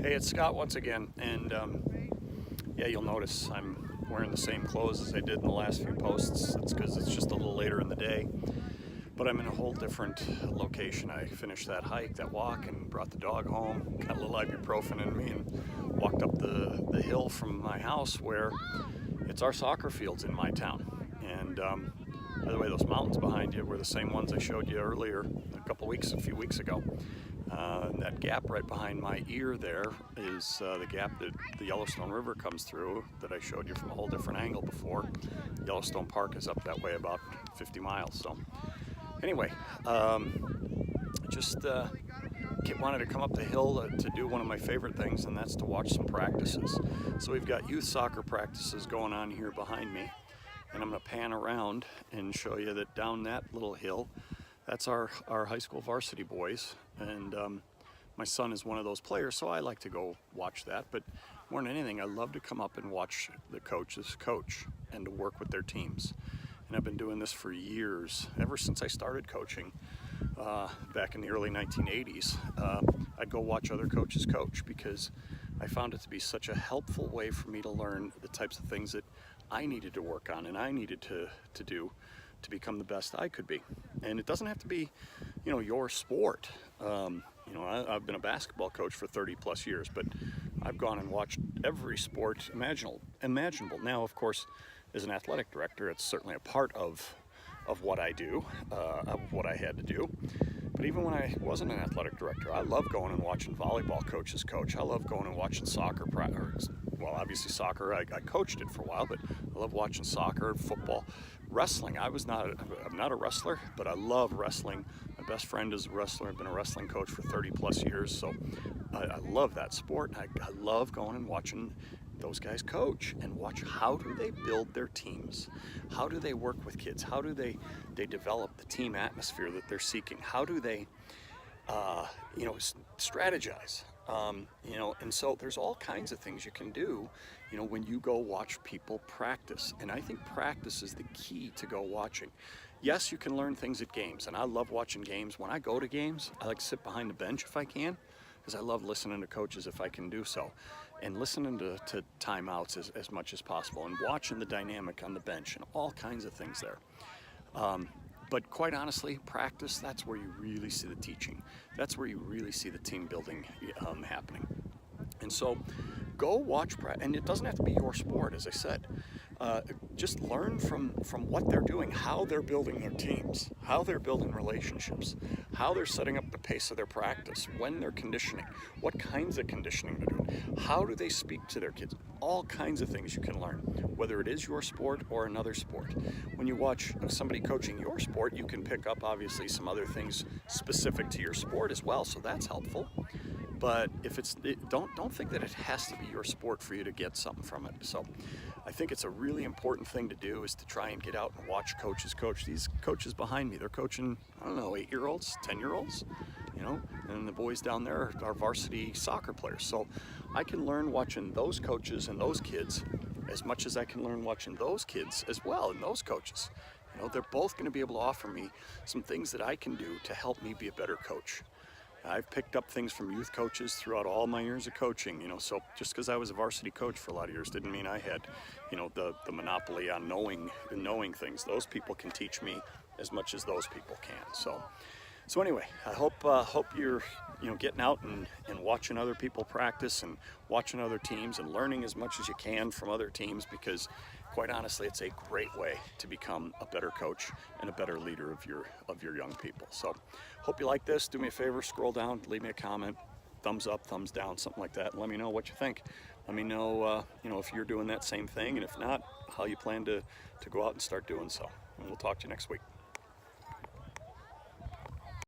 Hey, it's Scott once again, and yeah, you'll notice I'm wearing the same clothes as I did in the last few posts. That's because it's just a little later in the day, but I'm in a whole different location. I finished that hike, that walk, and brought the dog home, got a little ibuprofen in me, and walked up the hill from my house where it's our soccer fields in my town. And by the way, those mountains behind you were the same ones I showed you earlier a few weeks ago. That gap right behind my ear there is the gap that the Yellowstone River comes through that I showed you from a whole different angle before. Yellowstone Park is up that way about 50 miles. So anyway, just wanted to come up the hill to do one of my favorite things, and that's to watch some practices. So we've got youth soccer practices going on here behind me, and I'm going to pan around and show you that down that little hill, that's our high school varsity boys, and my son is one of those players, so I like to go watch that. But more than anything, I love to come up and watch the coaches coach and to work with their teams. And I've been doing this for years, ever since I started coaching back in the early 1980s. I'd go watch other coaches coach because I found it to be such a helpful way for me to learn the types of things that I needed to work on and I needed to do to become the best I could be. And it doesn't have to be, your sport. I've been a basketball coach for 30 plus years, but I've gone and watched every sport imaginable. Now, of course, as an athletic director, it's certainly a part of what I do, of what I had to do. But even when I wasn't an athletic director, I love going and watching volleyball coaches coach. I love going and watching soccer practice. Well, obviously soccer, I coached it for a while, but I love watching soccer, football, wrestling. I'm not a wrestler, but I love wrestling. My best friend is a wrestler. I've been a wrestling coach for 30 plus years, so I love that sport. I love going and watching those guys coach and watch how do they build their teams, how do they work with kids, how do they develop the team atmosphere that they're seeking, how do they strategize, and so there's all kinds of things you can do when you go watch people practice. And I think practice is the key to go watching. Yes, you can learn things at games, and I love watching games. When I go to games, I like to sit behind the bench if I can, because I love listening to coaches if I can do so, and listening to timeouts as much as possible, and watching the dynamic on the bench and all kinds of things there. But quite honestly, practice, that's where you really see the teaching. That's where you really see the team building happening. And so go watch practice, and it doesn't have to be your sport, as I said. Just learn from what they're doing, how they're building their teams, how they're building relationships, how they're setting up the pace of their practice, when they're conditioning, what kinds of conditioning they're doing, how do they speak to their kids. All kinds of things you can learn, whether it is your sport or another sport. When you watch somebody coaching your sport, you can pick up obviously some other things specific to your sport as well, so that's helpful. But if don't think that it has to be your sport for you to get something from it. So I think it's a really important thing to do, is to try and get out and watch coaches coach. These coaches behind me, they're coaching, 8-year-olds, 10-year-olds, and the boys down there are varsity soccer players. So I can learn watching those coaches and those kids as much as I can learn watching those kids as well and those coaches. They're both going to be able to offer me some things that I can do to help me be a better coach. I've picked up things from youth coaches throughout all my years of coaching, so just because I was a varsity coach for a lot of years didn't mean I had, the monopoly on knowing things. Those people can teach me as much as those people can. So anyway, I hope you're getting out and watching other people practice and watching other teams and learning as much as you can from other teams, because quite honestly, it's a great way to become a better coach and a better leader of your young people. So hope you like this. Do me a favor, scroll down, leave me a comment, thumbs up, thumbs down, something like that, and let me know what you think. Let me know if you're doing that same thing, and if not, how you plan to go out and start doing so. And we'll talk to you next week.